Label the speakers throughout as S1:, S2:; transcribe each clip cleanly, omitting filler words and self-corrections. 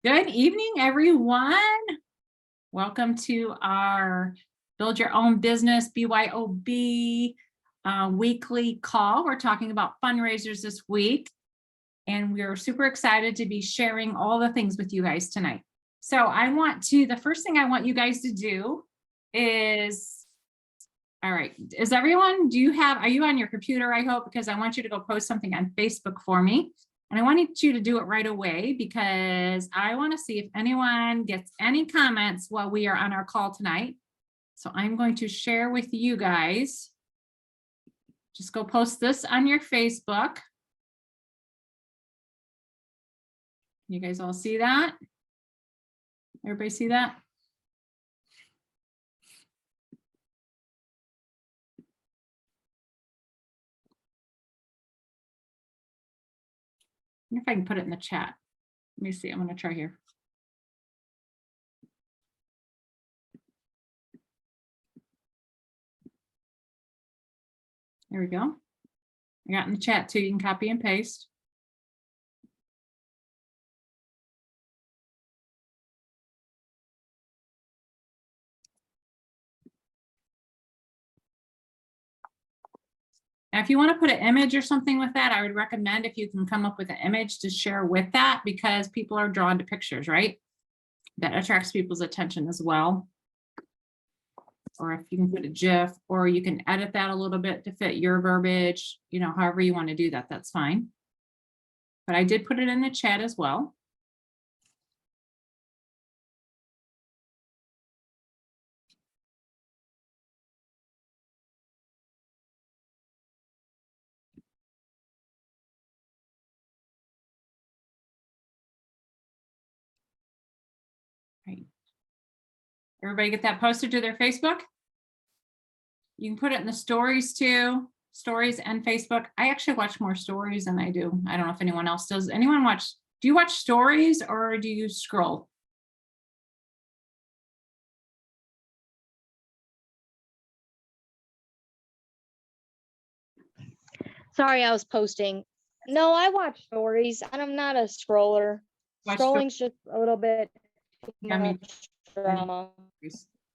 S1: Good evening, everyone. Welcome to our Build Your Own Business BYOB weekly call. We're talking about fundraisers this week, and we're super excited to be sharing all the things with you guys tonight. So the first thing I want you guys to do is, all right, is everyone, are you on your computer, I hope, because I want you to go post something on Facebook for me. And I wanted you to do it right away because I want to see if anyone gets any comments while we are on our call tonight. So I'm going to share with you guys. Just go post this on your Facebook. You guys all see that? Everybody see that? I wonder if I can put it in the chat. Let me see. I'm going to try here. There we go. I got in the chat too. You can copy and paste. Now, if you want to put an image or something with that, I would recommend if you can come up with an image to share with that, because people are drawn to pictures, right? That attracts people's attention as well. Or if you can put a GIF, or you can edit that a little bit to fit your verbiage, however you want to do that, that's fine. But I did put it in the chat as well. Right. Everybody get that posted to their Facebook? You can put it in the stories too, stories and Facebook. I actually watch more stories than I do. I don't know if anyone else does. Do you watch stories or do you scroll?
S2: Sorry, I was posting. No, I watch stories, and I'm not a scroller. Scrolling's just a little bit much drama.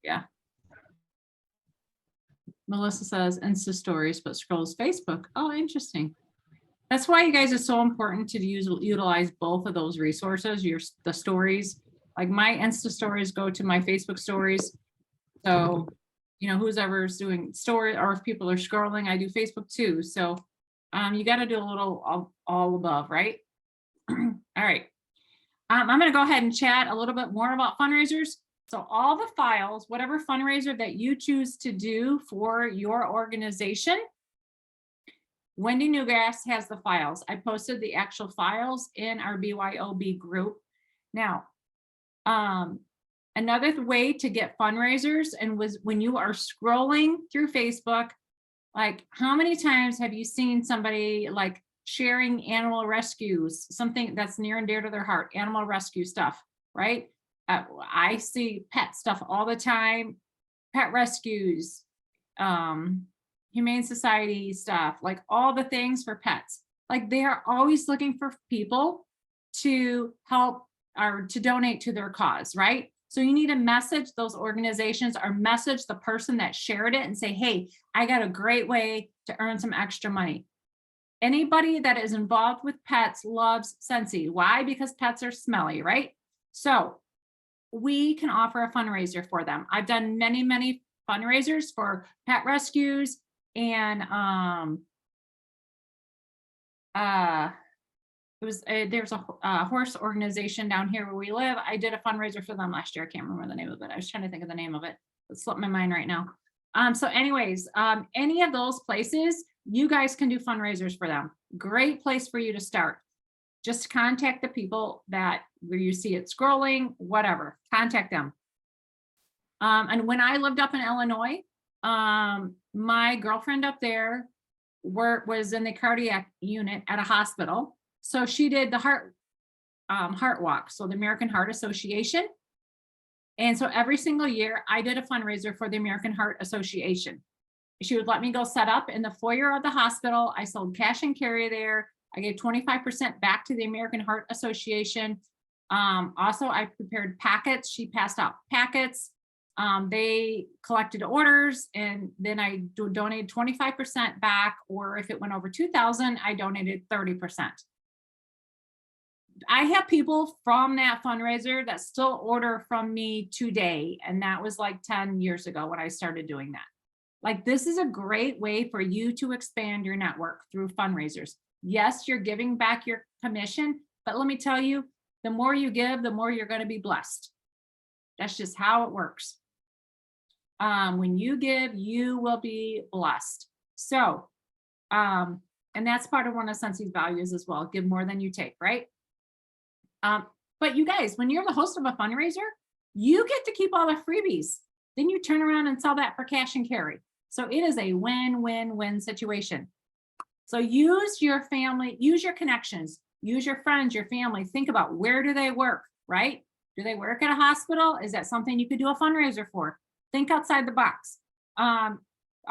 S1: Yeah. Melissa says Insta stories, but scrolls Facebook. Oh, interesting. That's why you guys are so important to utilize both of those resources. The stories, like my Insta stories go to my Facebook stories. So, who's ever's doing story, or if people are scrolling, I do Facebook too. So you got to do a little all above, right? All right. I'm going to go ahead and chat a little bit more about fundraisers. So all the files, whatever fundraiser that you choose to do for your organization, Wendy Newgrass has the files. I posted the actual files in our BYOB group. Now, another way to get fundraisers, and was when you are scrolling through Facebook, like how many times have you seen somebody like sharing animal rescues, something that's near and dear to their heart, animal rescue stuff, right? I see pet stuff all the time, pet rescues, Humane Society stuff, like all the things for pets. Like they are always looking for people to help or to donate to their cause, right? So you need to message those organizations or message the person that shared it and say, hey, I got a great way to earn some extra money. Anybody that is involved with pets loves Scentsy. Why? Because pets are smelly, right? So we can offer a fundraiser for them. I've done many, many fundraisers for pet rescues, and there's a horse organization down here where we live. I did a fundraiser for them last year. I can't remember the name of it. I was trying to think of the name of it. It slipped my mind right now. So anyways, any of those places, you guys can do fundraisers for them. Great place for you to start. Just contact the people where you see it scrolling, whatever, contact them. And when I lived up in Illinois, my girlfriend up there was in the cardiac unit at a hospital. So she did the heart walk, so the American Heart Association. And so every single year I did a fundraiser for the American Heart Association. She would let me go set up in the foyer of the hospital. I sold cash and carry there. I gave 25% back to the American Heart Association. Also, I prepared packets. She passed out packets. They collected orders, and then I donated 25% back, or if it went over 2,000, I donated 30%. I have people from that fundraiser that still order from me today. And that was like 10 years ago when I started doing that. Like, this is a great way for you to expand your network through fundraisers. Yes, you're giving back your commission, but let me tell you, the more you give, the more you're going to be blessed. That's just how it works. When you give, you will be blessed. So, and that's part of one of Scentsy's values as well. Give more than you take, right? But you guys, when you're the host of a fundraiser, you get to keep all the freebies. Then you turn around and sell that for cash and carry. So it is a win-win-win situation. So use your family, use your connections, use your friends, your family. Think about, where do they work, right? Do they work at a hospital? Is that something you could do a fundraiser for? Think outside the box.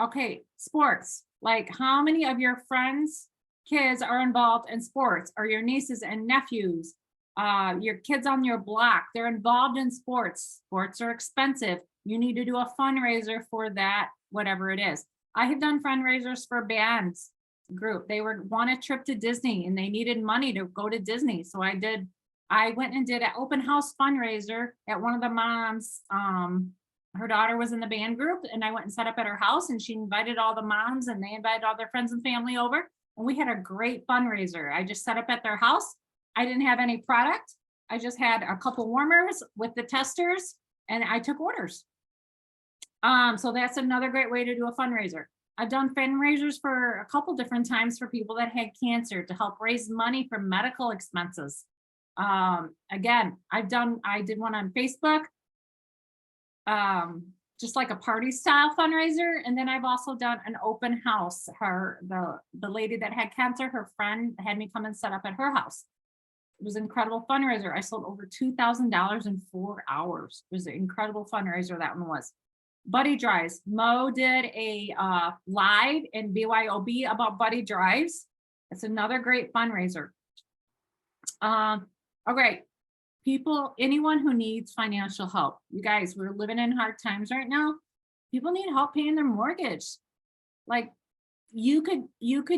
S1: Okay, sports. Like, how many of your friends' kids are involved in sports, or your nieces and nephews? Your kids on your block, they're involved in sports. Sports are expensive. You need to do a fundraiser for that, whatever it is. I have done fundraisers for bands group. They want a trip to Disney and they needed money to go to Disney. So I went and did an open house fundraiser at one of the moms. Her daughter was in the band group, and I went and set up at her house, and she invited all the moms, and they invited all their friends and family over. And we had a great fundraiser. I just set up at their house. I didn't have any product. I just had a couple warmers with the testers, and I took orders. So that's another great way to do a fundraiser. I've done fundraisers for a couple different times for people that had cancer to help raise money for medical expenses. Again, I did one on Facebook, just like a party style fundraiser. And then I've also done an open house. The lady that had cancer, her friend had me come and set up at her house. It was an incredible fundraiser. I sold over $2,000 in 4 hours. It was an incredible fundraiser, that one was. Buddy drives. Mo did a live in BYOB about buddy drives. It's another great fundraiser. Okay, people, anyone who needs financial help. You guys, we're living in hard times right now. People need help paying their mortgage. Like, you could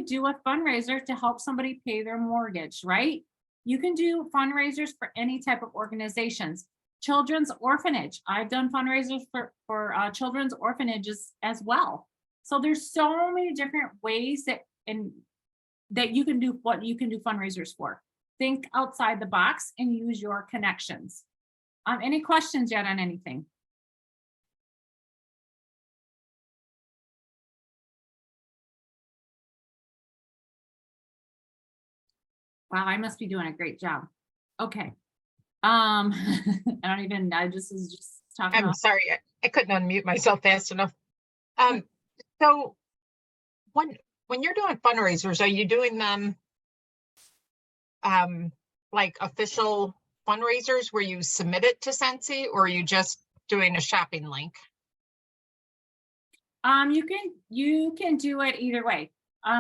S1: do a fundraiser to help somebody pay their mortgage, right? You can do fundraisers for any type of organizations. Children's orphanage. I've done fundraisers for children's orphanages as well. So there's so many different ways that you can do fundraisers for. Think outside the box and use your connections. Any questions yet on anything? Wow, I must be doing a great job. Okay. I just was just talking.
S3: I'm sorry, I couldn't unmute myself fast enough. So when you're doing fundraisers, are you doing them like official fundraisers where you submit it to Scentsy, or are you just doing a shopping link?
S1: You can do it either way.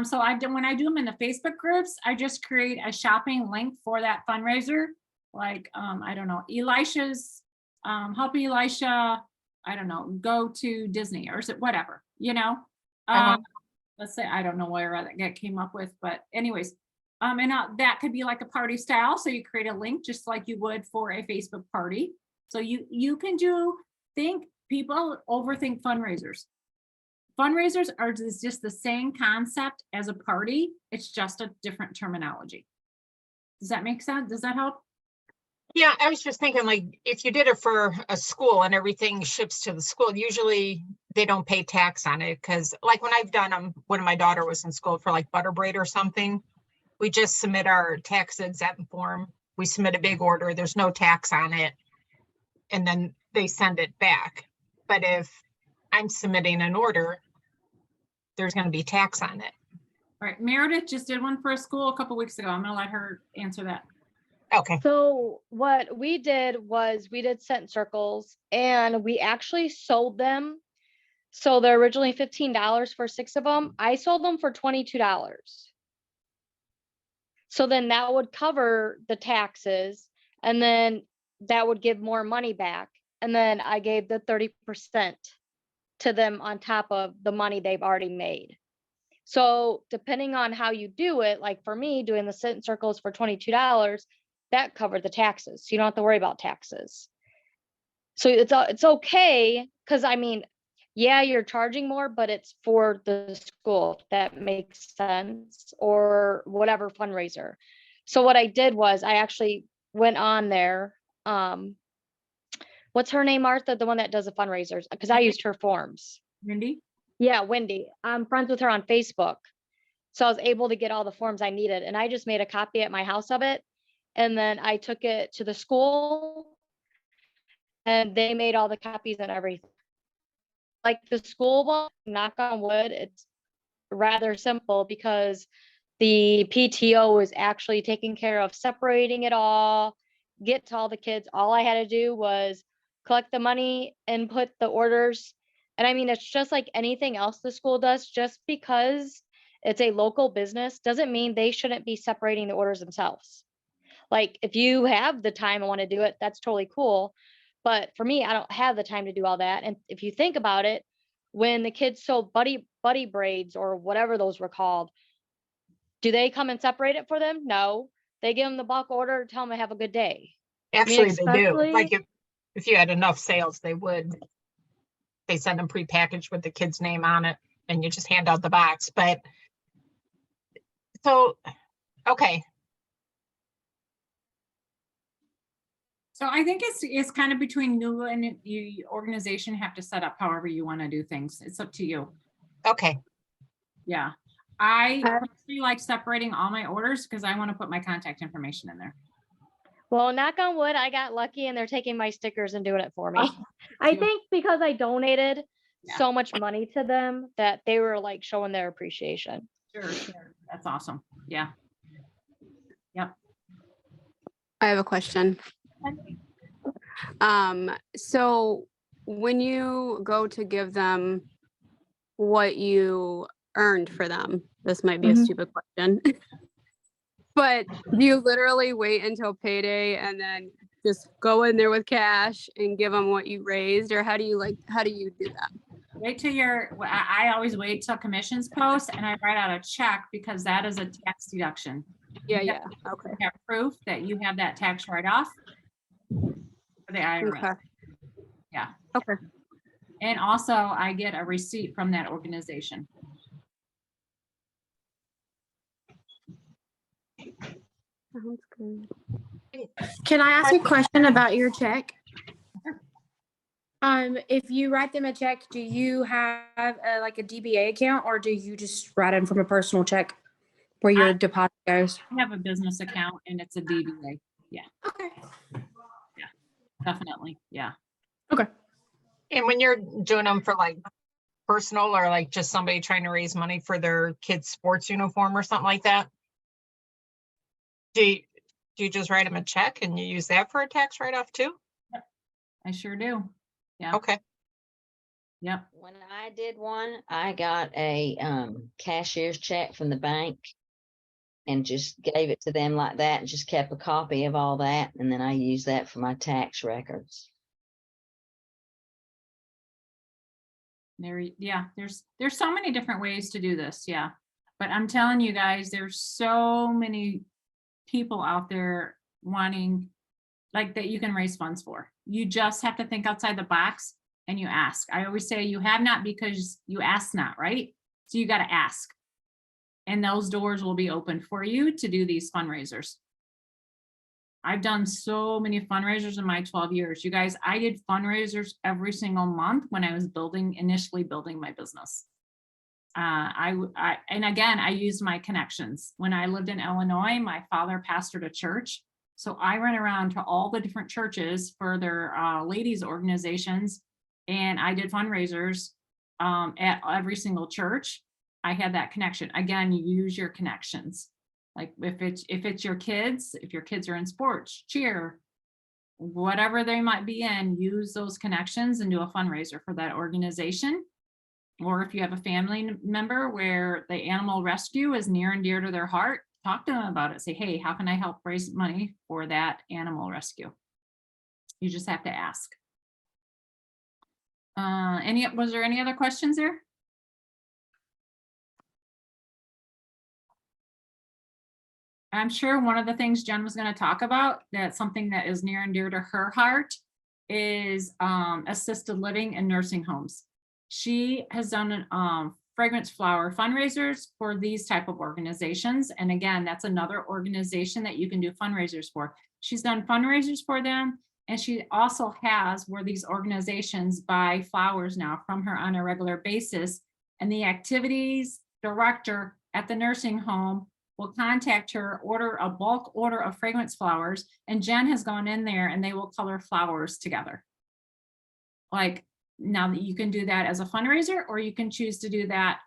S1: So when I do them in the Facebook groups, I just create a shopping link for that fundraiser. Like, I don't know, Elisha's, help Elisha, I don't know, go to Disney or whatever, you know? Let's say, I don't know where that came up with, but anyways, and that could be like a party style. So you create a link just like you would for a Facebook party. So you can people overthink fundraisers. Fundraisers are just the same concept as a party. It's just a different terminology. Does that make sense? Does that help?
S3: Yeah, I was just thinking, like, if you did it for a school and everything ships to the school, usually they don't pay tax on it. Because like when I've done them, when my daughter was in school for like butter braid or something, we just submit our tax exempt form. We submit a big order. There's no tax on it. And then they send it back. But if I'm submitting an order, there's going to be tax on it.
S1: All right. Meredith just did one for a school a couple weeks ago. I'm going to let her answer that.
S3: Okay.
S2: So what we did was we did scent circles, and we actually sold them. So they're originally $15 for 6 of them. I sold them for $22. So then that would cover the taxes. And then that would give more money back. And then I gave the 30% to them on top of the money they've already made. So depending on how you do it, like for me, doing the scent circles for $22, that covered the taxes. You don't have to worry about taxes. So it's okay, because I mean, yeah, you're charging more, but it's for the school, if that makes sense, or whatever fundraiser. So what I did was I actually went on there. What's her name, Martha, the one that does the fundraisers? Because I used her forms.
S1: Wendy?
S2: Yeah, Wendy. I'm friends with her on Facebook. So I was able to get all the forms I needed, and I just made a copy at my house of it. And then I took it to the school and they made all the copies and everything. Like the school one, knock on wood, it's rather simple because the PTO is actually taking care of separating it all, get to all the kids. All I had to do was collect the money, input the orders. And I mean, it's just like anything else the school does. Just because it's a local business doesn't mean they shouldn't be separating the orders themselves. Like if you have the time and want to do it, that's totally cool. But for me, I don't have the time to do all that. And if you think about it, when the kids sold buddy braids or whatever those were called, do they come and separate it for them? No. They give them the bulk order, tell them to have a good day.
S3: Actually, they do.
S2: especially-
S3: Like if you had enough sales, they would. They send them prepackaged with the kid's name on it, and you just hand out the box. But so, okay,
S1: So I think it's kind of between you and your organization have to set up however you want to do things. It's up to you.
S3: okay.
S1: Yeah. I personally like separating all my orders because I want to put my contact information in there.
S2: Well, knock on wood, I got lucky and they're taking my stickers and doing it for me.
S1: Oh,
S2: I
S1: cute.
S2: think because I donated
S1: Yeah.
S2: so much money to them that they were like showing their appreciation.
S1: Sure. That's awesome. Yeah. Yep.
S4: I have a question. So when you go to give them what you earned for them, this might be a
S2: Mhm.
S4: stupid question, but do you literally wait until payday and then just go in there with cash and give them what you raised, or how do you do that?
S1: Wait till I always wait till commissions post and I write out a check because that is a tax deduction.
S4: Yeah. Okay.
S1: You have proof that you have that tax write-off for the IRS.
S4: Okay.
S1: Yeah.
S4: Okay.
S1: And also I get a receipt from that organization.
S4: Sounds good.
S5: Can I ask a question about your check? If you write them a check, do you have like a DBA account or do you just write them from a personal check where your deposit goes?
S1: I have a business account and it's a DBA.
S5: Okay.
S1: Definitely. Yeah.
S3: And when you're doing them for like personal or like just somebody trying to raise money for their kid's sports uniform or something like that, do you just write them a check and you use that for a tax write-off too?
S1: I sure do. Yeah.
S3: Okay.
S1: Yep.
S6: When I did one, I got a cashier's check from the bank and just gave it to them like that and just kept a copy of all that. And then I used that for my tax records.
S1: There's so many different ways to do this. Yeah. But I'm telling you guys, there's so many people out there wanting like that you can raise funds for. You just have to think outside the box and you ask. I always say you have not because you ask not, right? So you got to ask. And those doors will be open for you to do these fundraisers. I've done so many fundraisers in my 12 years. You guys, I did fundraisers every single month when I was initially building my business. And again, I used my connections. When I lived in Illinois, my father pastored a church. So I went around to all the different churches for their ladies organizations. And I did fundraisers at every single church. I had that connection. Again, you use your connections. Like if it's your kids, if your kids are in sports, cheer, whatever they might be in, use those connections and do a fundraiser for that organization. Or if you have a family member where the animal rescue is near and dear to their heart, talk to them about it. Say, hey, how can I help raise money for that animal rescue? You just have to ask. Was there any other questions there? I'm sure one of the things Jen was going to talk about, that's something that is near and dear to her heart, is assisted living and nursing homes. She has done fragrance flower fundraisers for these type of organizations. And again, that's another organization that you can do fundraisers for. She's done fundraisers for them. And she also has where these organizations buy flowers now from her on a regular basis. And the activities director at the nursing home will contact her, order a bulk order of fragrance flowers. And Jen has gone in there and they will color flowers together. Like, now that you can do that as a fundraiser, or you can choose to do that.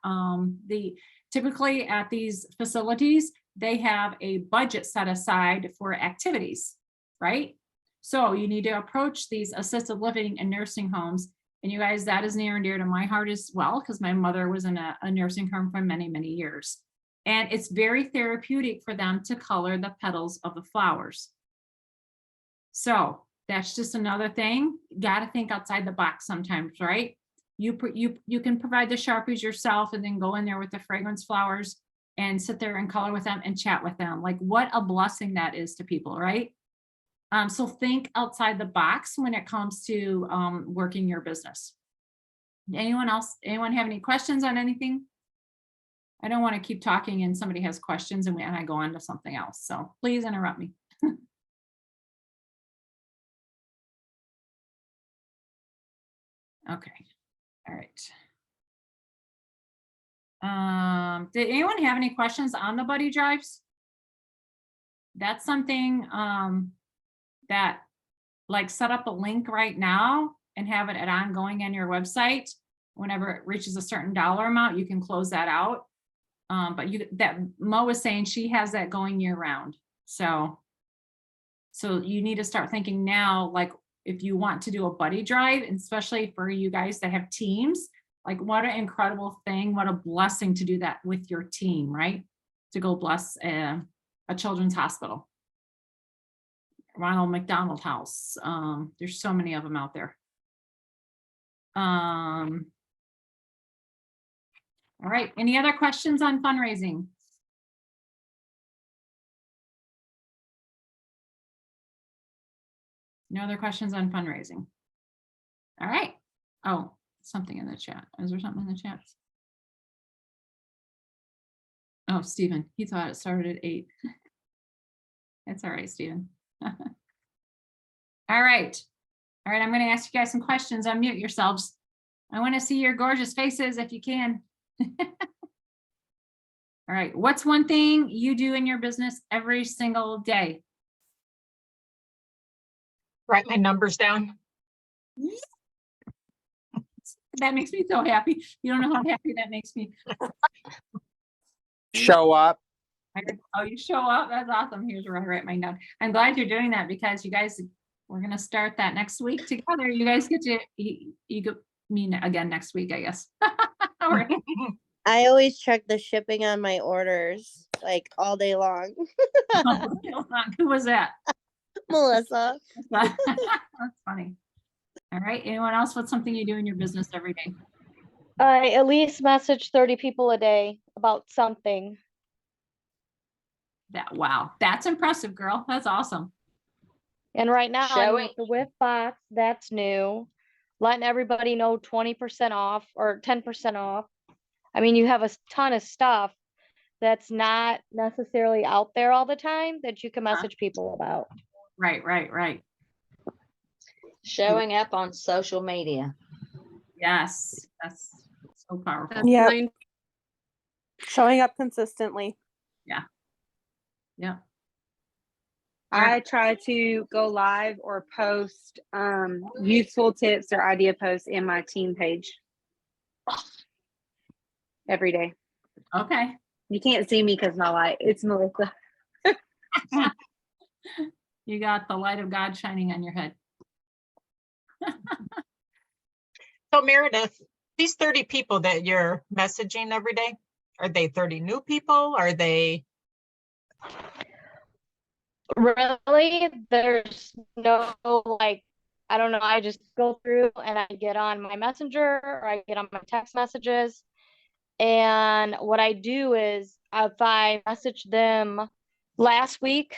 S1: Typically at these facilities, they have a budget set aside for activities, right? So you need to approach these assisted living and nursing homes. And you guys, that is near and dear to my heart as well, because my mother was in a nursing home for many, many years. And it's very therapeutic for them to color the petals of the flowers. So that's just another thing. Got to think outside the box sometimes, right? You can provide the Sharpies yourself and then go in there with the fragrance flowers and sit there and color with them and chat with them. Like, what a blessing that is to people, right? So think outside the box when it comes to working your business. Anyone else? Anyone have any questions on anything? I don't want to keep talking and somebody has questions and I go on to something else. So please interrupt me. Okay. All right. Did anyone have any questions on the buddy drives? That's something that, like, set up a link right now and have it at ongoing on your website. Whenever it reaches a certain dollar amount, you can close that out. But that Mo was saying she has that going year round. So you need to start thinking now, like, if you want to do a buddy drive, especially for you guys that have teams, like, what an incredible thing, what a blessing to do that with your team, right? To go bless a children's hospital, Ronald McDonald House. There's so many of them out there. All right, any other questions on fundraising? No other questions on fundraising? All right. Oh, something in the chat. Is there something in the chat? Oh, Stephen, he thought it started at 8. It's all right, Stephen. All right. All right, I'm going to ask you guys some questions. Unmute yourselves. I want to see your gorgeous faces if you can. All right, what's one thing you do in your business every single day?
S3: Write my numbers down.
S1: That makes me so happy. You don't know how happy that makes me.
S7: Show up.
S1: Oh, you show up? That's awesome. Here's where I write mine down. I'm glad you're doing that because you guys, we're going to start that next week together. You guys get to you go meet again next week, I guess. All right.
S8: I always check the shipping on my orders like all day long.
S1: Who was that?
S8: Melissa.
S1: That's funny. All right. Anyone else? What's something you do in your business every day?
S2: I at least message 30 people a day about something.
S1: Wow. That's impressive, girl. That's awesome.
S2: And right now,
S6: Showing-
S2: with the whip box, that's new. Letting everybody know 20% off or 10% off. I mean, you have a ton of stuff that's not necessarily out there all the time that you can message people about.
S1: Right.
S6: Showing up on social media.
S1: Yes. That's so powerful.
S4: That's
S9: Yep.
S4: mine.
S9: Showing up consistently.
S1: Yeah.
S10: I try to go live or post useful tips or idea posts in my team page every day.
S1: Okay.
S10: You can't see me because my light, it's Melissa.
S1: You got the light of God shining on your head.
S3: So Meredith, these 30 people that you're messaging every day, are they 30 new people? Are they
S2: Really, there's no like, I don't know, I just go through and I get on my messenger or I get on my text messages. And what I do is if I message them last week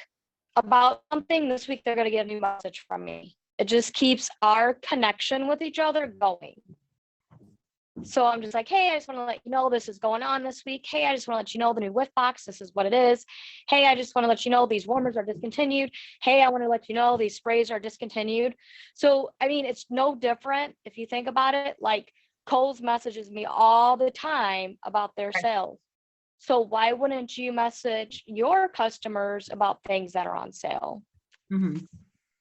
S2: about something, this week they're going to get a new message from me. It just keeps our connection with each other going. So I'm just like, hey, I just want to let you know this is going on this week. Hey, I just want to let you know the new whiff box, this is what it is. Hey, I just want to let you know these warmers are discontinued. Hey, I want to let you know these sprays are discontinued. So, I mean, it's no different if you think about it. Like Kohl's messages me all the time about their
S3: Right.
S2: sales. So why wouldn't you message your customers about things that are on sale?
S1: Mhm.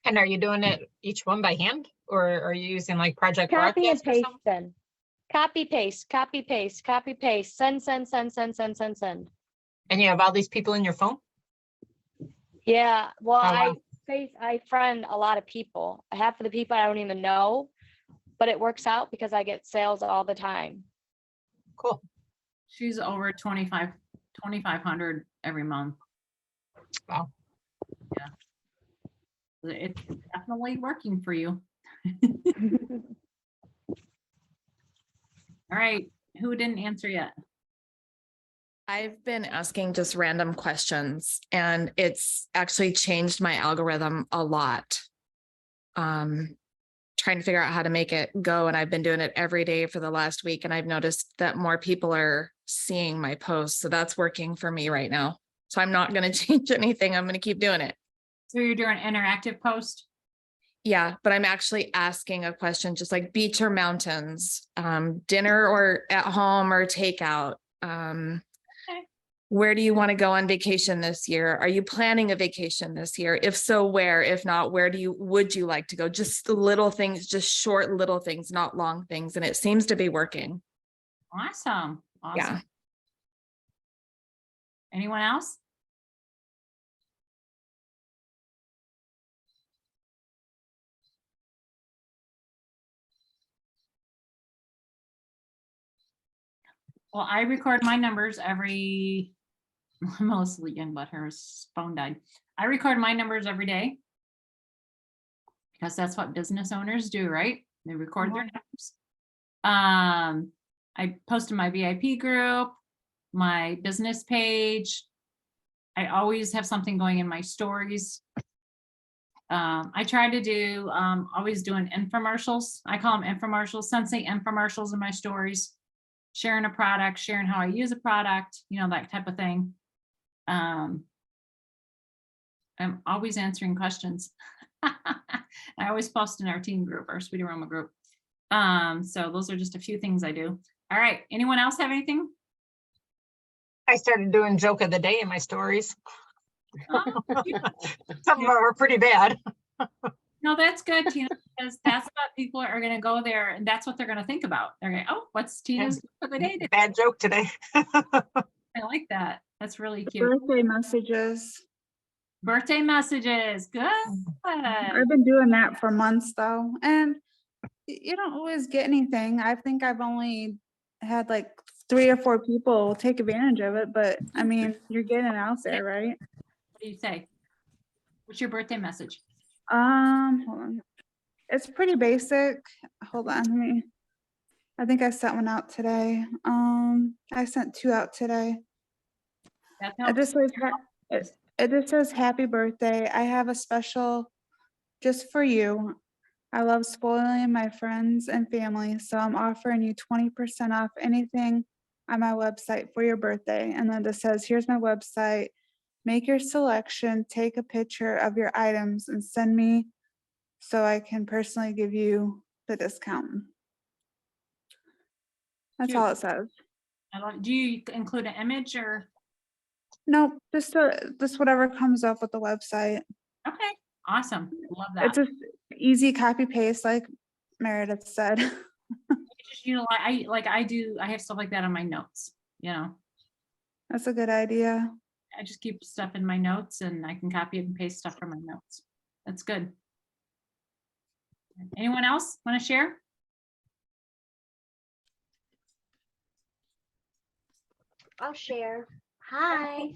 S3: And are you doing it each one by hand, or are you using like Project
S2: Copy and
S3: Broadcast or
S2: paste
S3: something?
S2: then. Copy, paste, copy, paste, copy, paste, send, send, send, send, send, send, send.
S3: And you have all these people in your phone?
S2: Yeah, well,
S3: Oh, wow.
S2: I friend a lot of people. Half of the people I don't even know, but it works out because I get sales all the time.
S3: Cool.
S1: She's over 2,500 every month.
S3: Wow.
S1: It's definitely working for you. All right, who didn't answer yet?
S7: I've been asking just random questions and it's actually changed my algorithm a lot. Trying to figure out how to make it go. And I've been doing it every day for the last week. And I've noticed that more people are seeing my posts. So that's working for me right now. So I'm not going to change anything. I'm going to keep doing it.
S1: So you're doing interactive post?
S7: Yeah, but I'm actually asking a question, just like beach or mountains, dinner or at home or takeout. Where do you want to go on vacation this year? Are you planning a vacation this year? If so, where? If not, where would you like to go? Just the little things, just short little things, not long things. And it seems to be working.
S1: Awesome. Awesome.
S7: Yeah.
S1: Anyone else? Well, I record my numbers every, mostly young, but her phone died. I record my numbers every day because that's what business owners do, right? They record their numbers. I posted my VIP group, my business page. I always have something going in my stories. I try to do, always doing infomercials. I call them infomercials, Scentsy infomercials in my stories, sharing a product, sharing how I use a product, you know, that type of thing. I'm always answering questions. I always post in our team group, our Sweet Aroma group. So those are just a few things I do. All right, anyone else have anything?
S3: I started doing joke of the day in my stories.
S1: Oh,
S3: Some of them are pretty bad.
S1: no, that's good, Tina, because that's what people are going to go there and that's what they're going to think about. They're going, oh, what's Tina's joke of the day today?
S3: Bad joke today.
S1: I like that. That's really cute.
S9: Birthday messages.
S1: Birthday messages. Good.
S9: I've been doing that for months though. And you don't always get anything. I think I've only had like 3 or 4 people take advantage of it, but I mean, you're getting out there, right?
S1: What do you say? What's your birthday message?
S9: Hold on. It's pretty basic. Hold on. I think I sent one out today. I sent 2 out today.
S1: That
S9: It
S1: helps.
S9: just says, it just says happy birthday. I have a special just for you. I love spoiling my friends and family, so I'm offering you 20% off anything on my website for your birthday. And then it says, here's my website. Make your selection, take a picture of your items and send me so I can personally give you the discount. That's
S1: Cute.
S9: all it says.
S1: I love it. Do you include an image or?
S9: Nope, just whatever comes up with the website.
S1: Okay, awesome. Love that.
S9: It's just easy copy paste, like Meredith said.
S1: Just, you know, I have stuff like that on my notes, you know.
S9: That's a good idea.
S1: I just keep stuff in my notes and I can copy and paste stuff from my notes. That's good. Anyone else want to share?
S11: I'll share. Hi.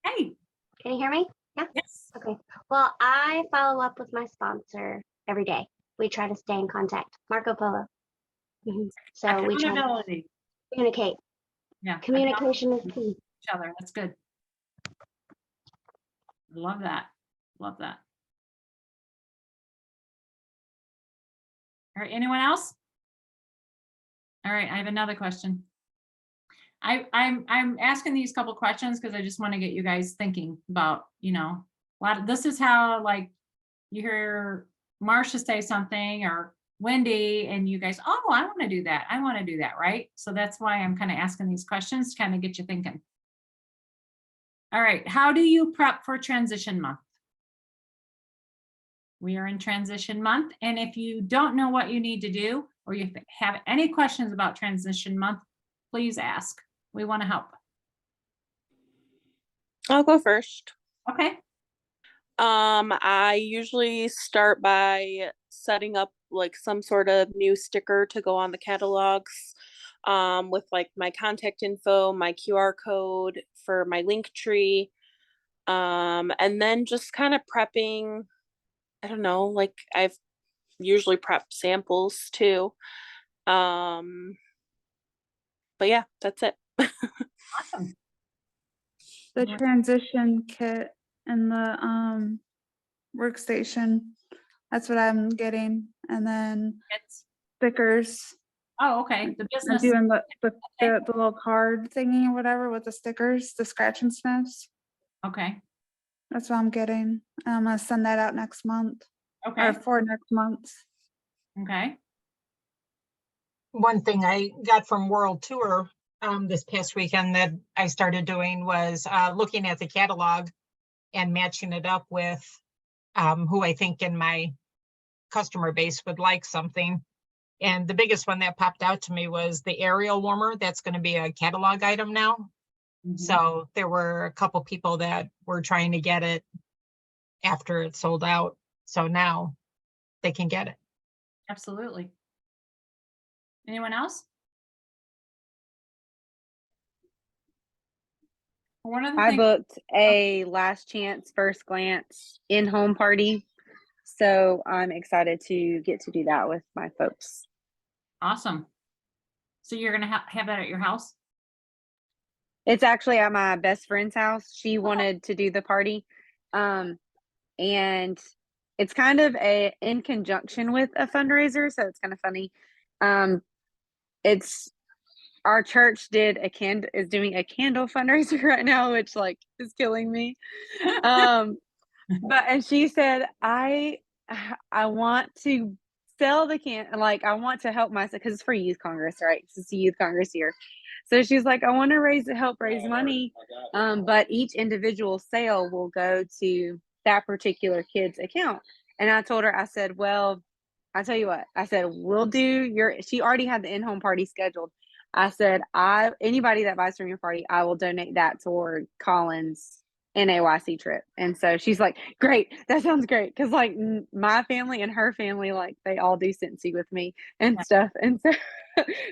S1: Hey.
S11: Can you hear me?
S1: Yes.
S11: Okay. Well, I follow up with my sponsor every day. We try to stay in contact. Marco Polo. So we try to
S1: Accountability.
S11: communicate.
S1: Yeah.
S11: Communication is key.
S1: Each other. That's good. Love that. Love that. All right. Anyone else? All right. I have another question. I'm asking these couple questions because I just want to get you guys thinking about, you know, a lot of, this is how, like, you hear Marcia say something or Wendy and you guys, oh, I want to do that. I want to do that. Right. So that's why I'm kind of asking these questions to kind of get you thinking. All right. How do you prep for transition month? We are in transition month. And if you don't know what you need to do, or you have any questions about transition month, please ask. We want to help.
S12: I'll go first.
S1: Okay.
S12: I usually start by setting up like some sort of new sticker to go on the catalogs, with like my contact info, my QR code for my link tree, and then just kind of prepping. I don't know, like I've usually prepped samples too. But yeah, that's it.
S1: Awesome.
S9: The transition kit and the workstation. That's what I'm getting. And then
S1: It's,
S9: stickers.
S1: oh, okay. The
S9: I'm
S1: business.
S9: doing the little card thingy or whatever with the stickers, the scratch and sniffs.
S1: Okay.
S9: That's what I'm getting. I'm gonna send that out next month
S1: Okay.
S9: or for next month.
S1: Okay.
S3: One thing I got from World Tour this past weekend that I started doing was looking at the catalog and matching it up with who I think in my customer base would like something. And the biggest one that popped out to me was the aerial warmer. That's going to be a catalog item now. So there were a couple people that were trying to get it after it sold out. So now they can get it.
S1: Absolutely. Anyone else? One of the
S10: I
S1: things.
S10: booked a last chance, first glance in-home party. So I'm excited to get to do that with my folks.
S1: Awesome. So you're going to have that at your house?
S10: It's actually at my best friend's house. She wanted to do the party. And it's kind of in conjunction with a fundraiser. So it's kind of funny. It's our church is doing a candle fundraiser right now, which like is killing me. And she said, I want to sell the like I want to help myself because it's for youth congress, right? It's a youth congress here. So she's like, I want to help raise money. But each individual sale will go to that particular kid's account. And I told her, I said, well, I tell you what, I said, we'll do she already had the in-home party scheduled. I said, anybody that buys from your party, I will donate that toward Colin's NAYC trip. And so she's like, great, that sounds great. Cause like my family and her family, like they all do Scentsy with me and stuff. And so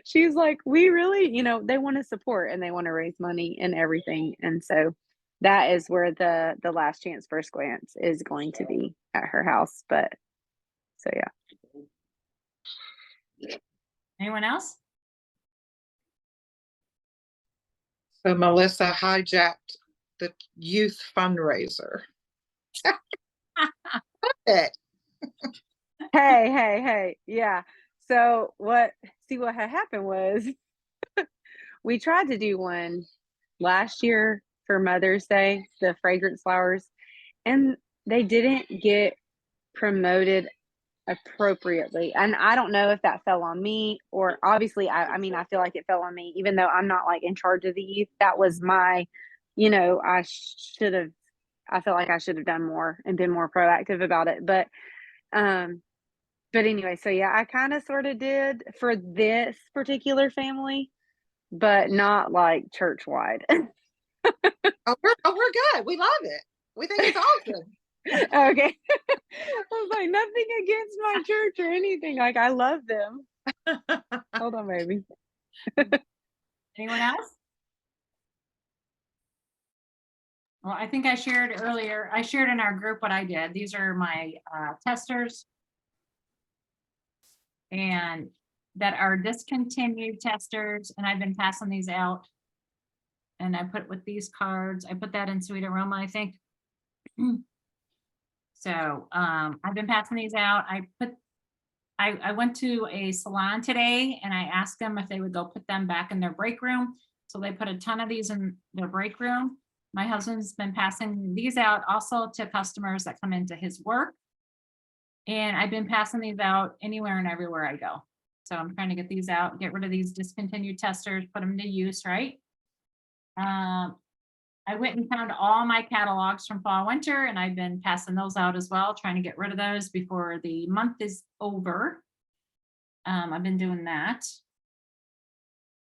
S10: she's like, we really, they want to support and they want to raise money and everything. And so that is where the last chance first glance is going to be at her house. But so yeah.
S1: Anyone else?
S13: So Melissa hijacked the youth fundraiser.
S10: Hey. Yeah. So what had happened was we tried to do one last year for Mother's Day, the fragrance flowers, and they didn't get promoted appropriately. And I don't know if that fell on me or obviously I feel like it fell on me, even though I'm not like in charge of the youth. That was my, I feel like I should have done more and been more proactive about it. But anyway, so yeah, I kind of sort of did for this particular family, but not like church wide.
S13: Oh, we're good. We love it. We think it's awesome.
S10: Okay. I was like, nothing against my church or anything. Like, I love them. Hold on, baby.
S1: Anyone else? Well, I think I shared earlier, I shared in our group what I did. These are my testers. And that are discontinued testers, and I've been passing these out. And I put with these cards, I put that in Sweet Aroma, I think. So I've been passing these out. I went to a salon today and I asked them if they would go put them back in their break room. So they put a ton of these in their break room. My husband's been passing these out also to customers that come into his work. And I've been passing these out anywhere and everywhere I go. So I'm trying to get these out, get rid of these discontinued testers, put them to use, right? I went and found all my catalogs from fall, winter, and I've been passing those out as well, trying to get rid of those before the month is over. I've been doing that.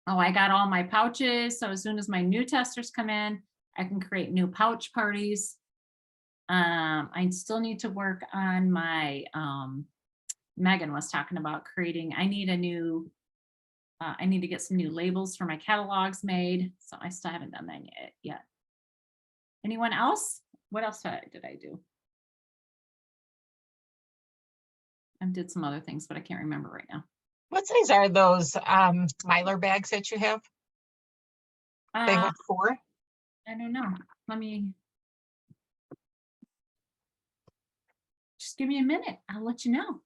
S1: Oh, I got all my pouches. So as soon as my new testers come in, I can create new pouch parties. I still need to work on my, Megan was talking about creating, I need to get some new labels for my catalogs made. So I still haven't done that yet. Anyone else? What else did I do? I did some other things, but I can't remember right now.
S3: What size are those Mylar bags that you have? They hold 4?
S1: I don't know. Let me just give me a minute. I'll let you know.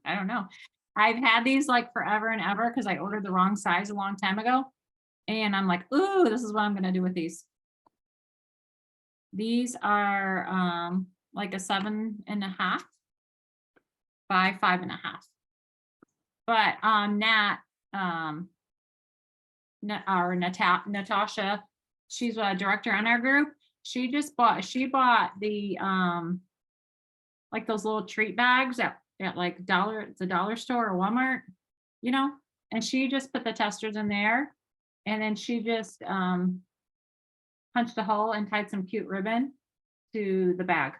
S1: I don't know. I've had these like forever and ever because I ordered the wrong size a long time ago. And I'm like, ooh, this is what I'm going to do with these. These are like a 7.5 by 5.5. But Natasha, she's a director on our group. She bought the like those little treat bags at like the dollar store or Walmart, you know, and she just put the testers in there, and then she just punched a hole and tied some cute ribbon to the bag.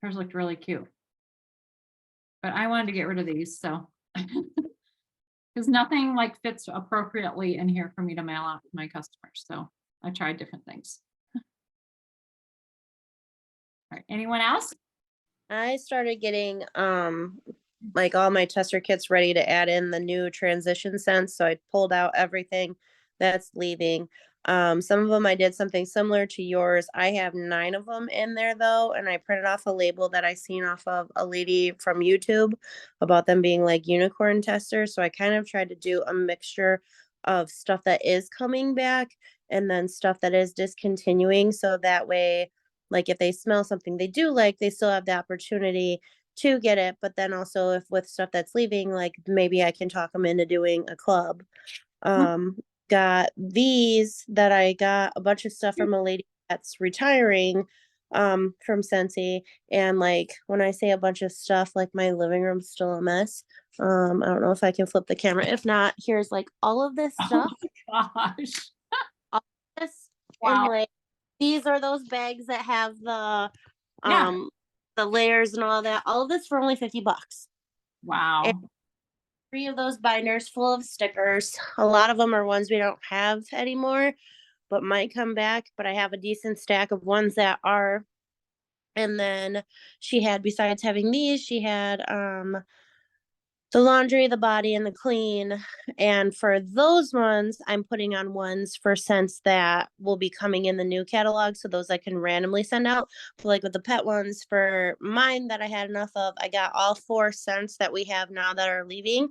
S1: Hers looked really cute. But I wanted to get rid of these, so because nothing like fits appropriately in here for me to mail out to my customers. So I tried different things. All right, anyone else?
S8: I started getting like all my tester kits ready to add in the new transition scents. So I pulled out everything that's leaving. Some of them I did something similar to yours. I have 9 of them in there though, and I printed off a label that I seen off of a lady from YouTube about them being like unicorn testers. So I kind of tried to do a mixture of stuff that is coming back and then stuff that is discontinuing. So that way, like if they smell something they do like, they still have the opportunity to get it. But then also if with stuff that's leaving, like maybe I can talk them into doing a club. Got these that I got a bunch of stuff from a lady that's retiring from Scentsy. And like when I say a bunch of stuff, like my living room's still a mess. I don't know if I can flip the camera. If not, here's like all of this stuff.
S1: Oh my gosh.
S8: All this,
S1: Wow.
S8: and like these are those bags that have the
S1: Yeah.
S8: the layers and all that. All of this for only $50.
S1: Wow.
S8: And 3 of those binders full of stickers. A lot of them are ones we don't have anymore, but might come back. But I have a decent stack of ones that are. And then she had, besides having these, she had the laundry, the body, and the clean. And for those ones, I'm putting on ones for scents that will be coming in the new catalog. So those I can randomly send out. But like with the pet ones, for mine that I had enough of, I got all 4 scents that we have now that are leaving.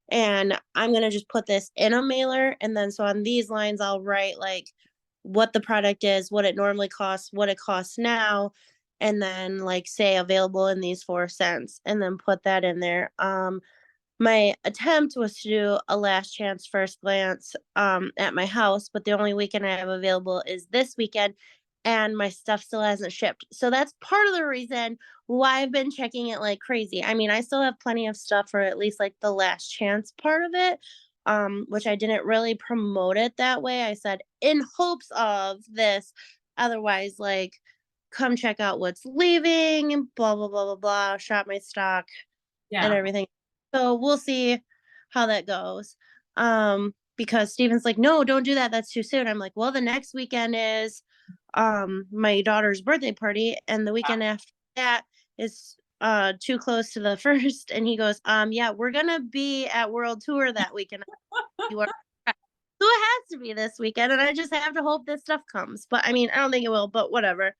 S8: And I'm going to just put this in a mailer. And then so on these lines, I'll write like what the product is, what it normally costs, what it costs now. And then like say available in these 4 scents, and then put that in there. My attempt was to do a last chance first glance at my house, but the only weekend I have available is this weekend, and my stuff still hasn't shipped. So that's part of the reason why I've been checking it like crazy. I mean, I still have plenty of stuff for at least like the last chance part of it, which I didn't really promote it that way. I said in hopes of this. Otherwise, like, come check out what's leaving and blah, blah, blah, blah, blah, shop my stock and
S1: Yeah.
S8: everything. So we'll see how that goes. because Steven's like, no, don't do that. That's too soon. I'm like, well, the next weekend is my daughter's birthday party, and the weekend after that is too close to the first. And he goes, yeah, we're gonna be at World Tour that weekend. You are so it has to be this weekend, and I just have to hope this stuff comes. But I mean, I don't think it will, but whatever.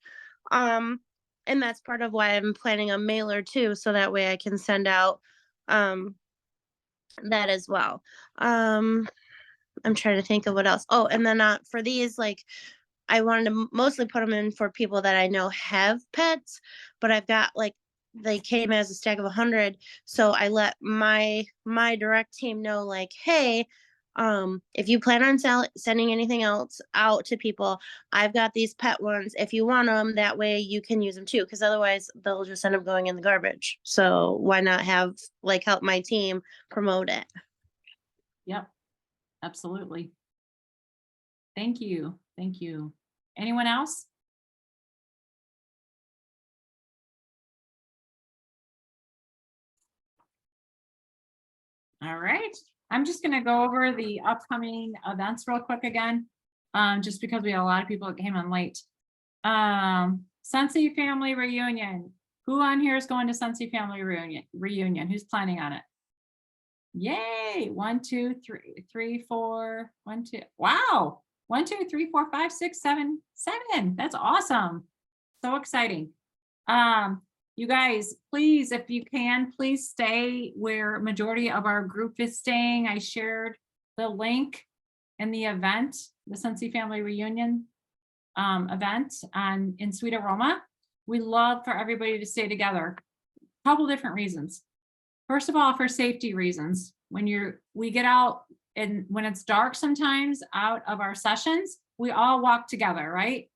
S8: And that's part of why I'm planning a mailer too, so that way I can send out that as well. I'm trying to think of what else. Oh, and then for these, like, I wanted to mostly put them in for people that I know have pets, but I've got, like, they came as a stack of 100. So I let my direct team know, like, hey, if you plan on sending anything else out to people, I've got these pet ones. If you want them, that way you can use them too. Cause otherwise they'll just end up going in the garbage. So why not help my team promote it?
S1: Yep, absolutely. Thank you. Thank you. Anyone else? All right. I'm just going to go over the upcoming events real quick again, just because we had a lot of people that came in late. Scentsy family reunion. Who on here is going to Scentsy family reunion? Who's planning on it? Yay. 1, 2, 3, 4, 1, 2. Wow. 1, 2, 3, 4, 5, 6, 7, 7. That's awesome. So exciting. You guys, please, if you can, please stay where majority of our group is staying. I shared the link in the event, the Scentsy family reunion event in Sweet Aroma. We love for everybody to stay together. A couple different reasons. First of all, for safety reasons. When we get out and when it's dark sometimes out of our sessions, we all walk together, right?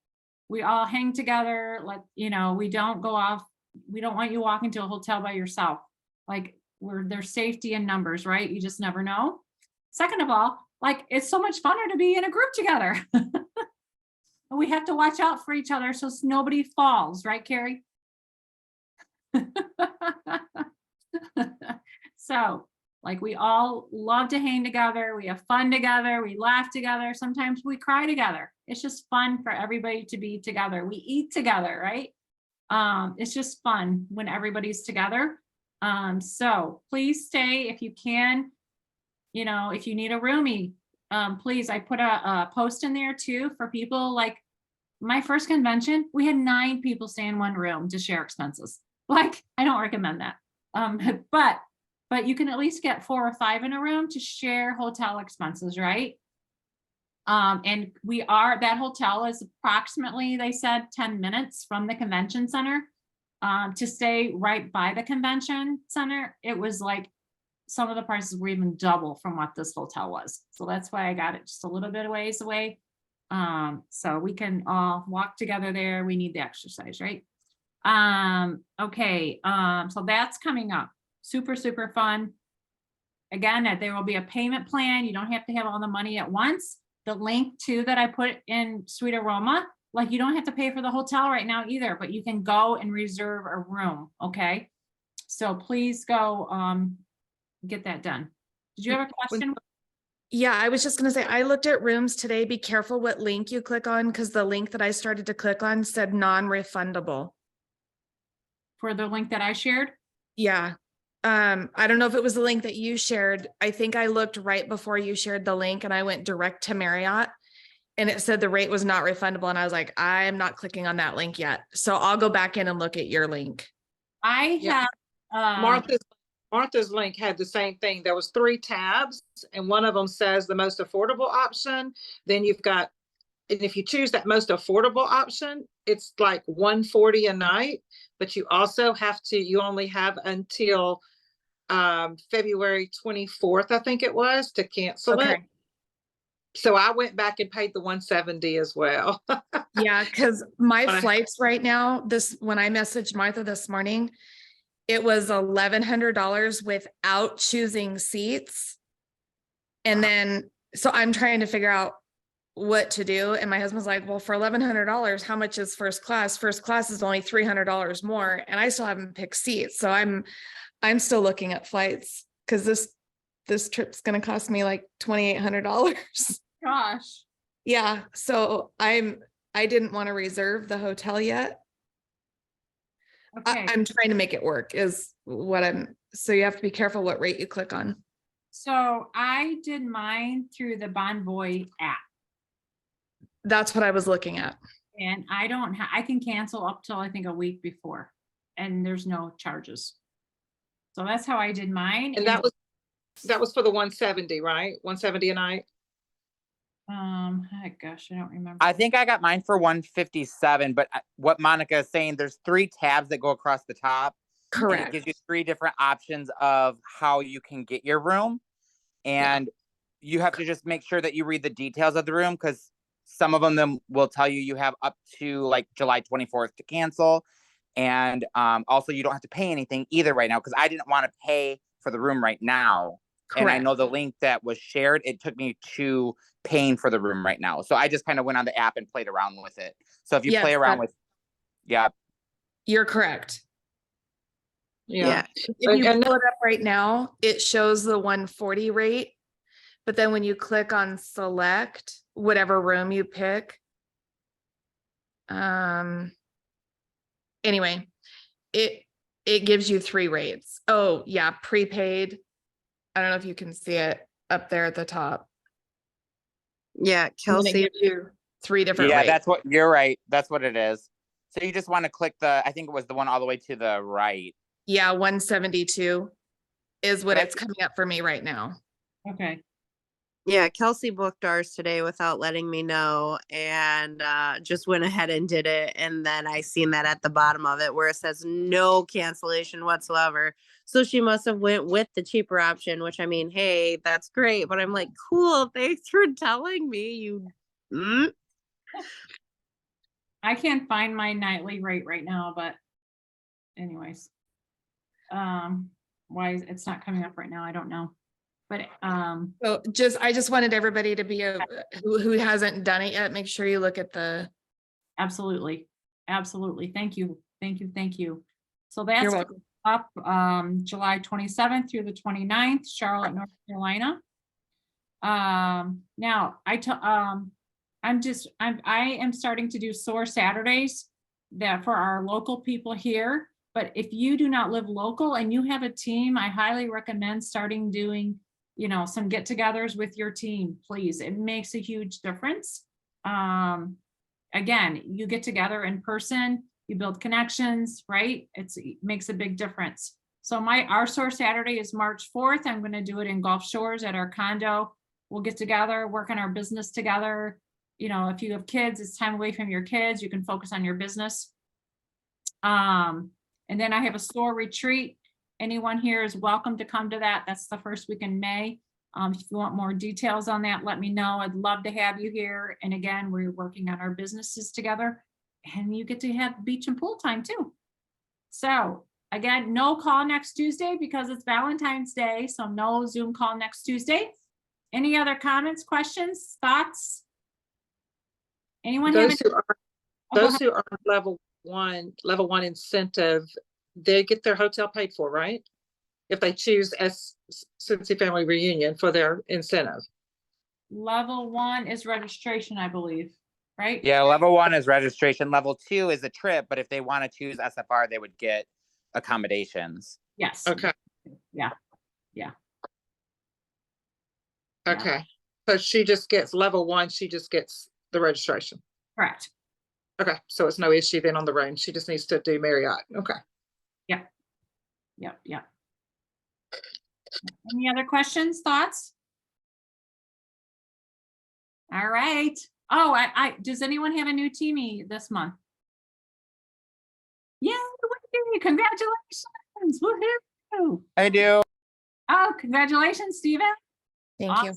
S1: We all hang together. We don't go off. We don't want you walking to a hotel by yourself. Like, there's safety in numbers, right? You just never know. Second of all, it's so much funner to be in a group together. We have to watch out for each other so nobody falls, right, Carrie? So, we all love to hang together. We have fun together. We laugh together. Sometimes we cry together. It's just fun for everybody to be together. We eat together, right? It's just fun when everybody's together. So please stay if you can. If you need a roomie, please, I put a post in there too for people. Like my first convention, we had 9 people stay in one room to share expenses. I don't recommend that. But you can at least get 4 or 5 in a room to share hotel expenses, right? And that hotel is approximately, they said, 10 minutes from the convention center. To stay right by the convention center, it was some of the prices were even double from what this hotel was. So that's why I got it just a little bit of ways away. So we can all walk together there. We need the exercise, right? Okay. So that's coming up. Super, super fun. Again, there will be a payment plan. You don't have to have all the money at once. The link too that I put in Sweet Aroma, you don't have to pay for the hotel right now either, but you can go and reserve a room. Okay. So please go get that done. Did you have a question?
S7: Yeah, I was just going to say, I looked at rooms today. Be careful what link you click on, because the link that I started to click on said non-refundable.
S1: For the link that I shared?
S7: Yeah. I don't know if it was the link that you shared. I think I looked right before you shared the link and I went direct to Marriott and it said the rate was not refundable. And I was like, I am not clicking on that link yet. So I'll go back in and look at your link.
S1: I have
S13: Martha's link had the same thing. There was 3 tabs and one of them says the most affordable option. Then you've got, and if you choose that most affordable option, it's like $140 a night, but you also you only have until February 24th, I think it was, to cancel it. So I went back and paid the $170 as well.
S7: Yeah, because my flights right now, when I messaged Martha this morning, it was $1,100 without choosing seats. And then, so I'm trying to figure out what to do. And my husband's like, well, for $1,100, how much is first class? First class is only $300 more. And I still haven't picked seats. So I'm still looking at flights because this trip's gonna cost me like $2,800.
S1: Gosh.
S7: Yeah, so I didn't want to reserve the hotel yet.
S1: Okay.
S7: I'm trying to make it work is what so you have to be careful what rate you click on.
S1: So I did mine through the Bonvoy app,
S7: That's what I was looking at.
S1: and I can cancel up till I think a week before, and there's no charges. So that's how I did mine.
S13: And that was for the 170, right? 170 a night.
S1: Gosh, I don't remember.
S14: I think I got mine for 157, but what Monica is saying, there's 3 tabs that go across the top. And
S7: Correct.
S14: it gives you 3 different options of how you can get your room. And you have to just make sure that you read the details of the room, because some of them will tell you have up to like July 24th to cancel. And also you don't have to pay anything either right now, because I didn't want to pay for the room right now.
S7: Correct.
S14: And I know the link that was shared, it took me to paying for the room right now. So I just kind of went on the app and played around with it. So if you play around with,
S7: you're correct.
S13: Yeah.
S7: If you pull it up right now, it shows the 140 rate, but then when you click on select whatever room you pick, anyway, it gives you 3 rates. Oh yeah, prepaid. I don't know if you can see it up there at the top.
S8: Yeah,
S7: And then it
S8: Kelsey.
S7: gives you 3 different
S14: yeah,
S7: rates.
S14: that's what you're right. That's what it is. So you just want to click I think it was the one all the way to the right.
S7: Yeah, 172 is what it's coming up for me right now.
S1: Okay.
S8: Yeah, Kelsey booked ours today without letting me know, and just went ahead and did it. And then I seen that at the bottom of it where it says no cancellation whatsoever. So she must have went with the cheaper option, which I mean, hey, that's great. But I'm like, cool, thanks for telling me.
S1: I can't find my nightly rate right now, but anyways. Why it's not coming up right now, I don't know. But
S7: So I just wanted everybody to be who hasn't done it yet, make sure you look at the.
S1: Absolutely. Thank you. So
S7: You're
S1: that's
S7: welcome.
S1: up July 27th through the 29th, Charlotte, North Carolina. Now I am starting to do SOAR Saturdays that for our local people here. But if you do not live local and you have a team, I highly recommend starting doing, some get-togethers with your team, please. It makes a huge difference. Again, you get together in person, you build connections, right? It makes a big difference. So our SOAR Saturday is March 4th. I'm going to do it in Gulf Shores at our condo. We'll get together, work on our business together. If you have kids, it's time away from your kids. You can focus on your business. And then I have a SOAR retreat. Anyone here is welcome to come to that. That's the first week in May. If you want more details on that, let me know. I'd love to have you here. And again, we're working on our businesses together, and you get to have beach and pool time too. So again, no call next Tuesday because it's Valentine's Day. So no Zoom call next Tuesday. Any other comments, questions, thoughts? Anyone have
S13: Those who are level one incentive, they get their hotel paid for, right? If they choose Scentsy Family Reunion for their incentive.
S1: Level 1 is registration, I believe, right?
S14: Yeah, level 1 is registration. Level 2 is a trip, but if they want to choose SFR, they would get accommodations.
S1: Yes.
S13: Okay.
S1: Yeah.
S13: Okay. So she just gets level 1, she just gets the registration.
S1: Correct.
S13: Okay. So it's no issue then on the room. She just needs to do Marriott. Okay.
S1: Yeah. Any other questions, thoughts? All right. Oh, does anyone have a new teamie this month? Yeah, congratulations. Woohoo.
S14: I do.
S1: Oh, congratulations, Stephen.
S7: Thank you.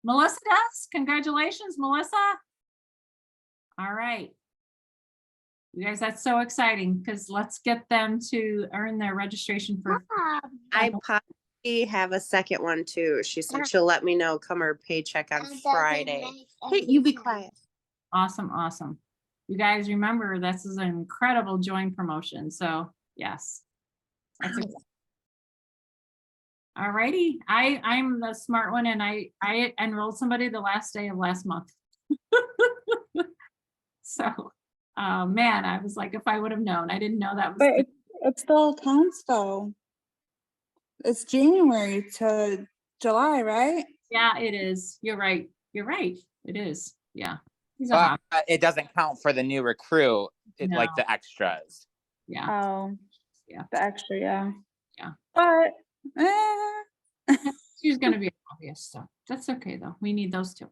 S1: Melissa does. Congratulations, Melissa. All right. You guys, that's so exciting because let's get them to earn their registration for.
S8: I probably have a second one too. She said she'll let me know come her paycheck on Friday. Hey, you be quiet.
S1: Awesome. You guys remember this is an incredible join promotion. So yes, that's All righty. I'm the smart one and I enrolled somebody the last day of last month. So, man, I was like, if I would have known, I didn't know that was.
S9: But it still counts though. It's January to July, right?
S1: Yeah, it is. You're right. You're right. It is. Yeah. He's a hot.
S14: It doesn't count for the new recruit, like
S1: No.
S14: the extras.
S1: Yeah.
S9: Oh,
S1: Yeah.
S9: the extra, yeah.
S1: Yeah.
S9: But
S1: She's gonna be obvious, so that's okay though. We need those two.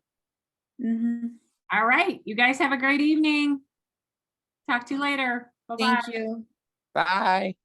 S9: mhm.
S1: All right. You guys have a great evening. Talk to you later. Bye-bye.
S9: Thank you.
S14: Bye.